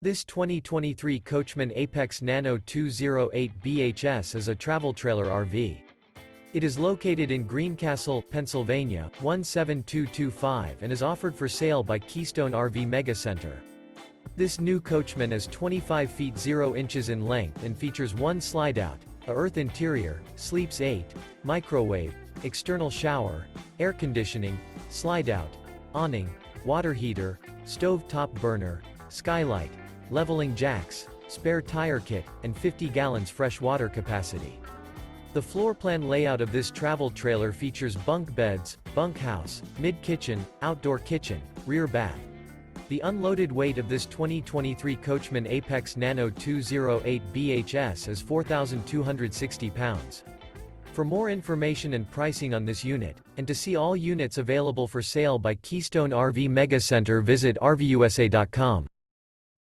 This 2023 Coachmen Apex Nano 208 BHS is a travel trailer RV. It is located in Greencastle, Pennsylvania, 17225 and is offered for sale by Keystone RV MEGA Center. This new Coachmen is 25 feet 0 inches in length and features one slideout, a earth interior, sleeps 8, microwave, external shower, air conditioning, slideout, awning, water heater, stove top burner, skylight, leveling jacks, spare tire kit, and 50 gallons fresh water capacity. The floor plan layout of this travel trailer features bunk beds, bunkhouse, mid-kitchen, outdoor kitchen, rear bath. The unloaded weight of this 2023 Coachmen Apex Nano 208 BHS is 4,260 pounds. For more information and pricing on this unit, and to see all units available for sale by Keystone RV MEGA Center, visit RVUSA.com.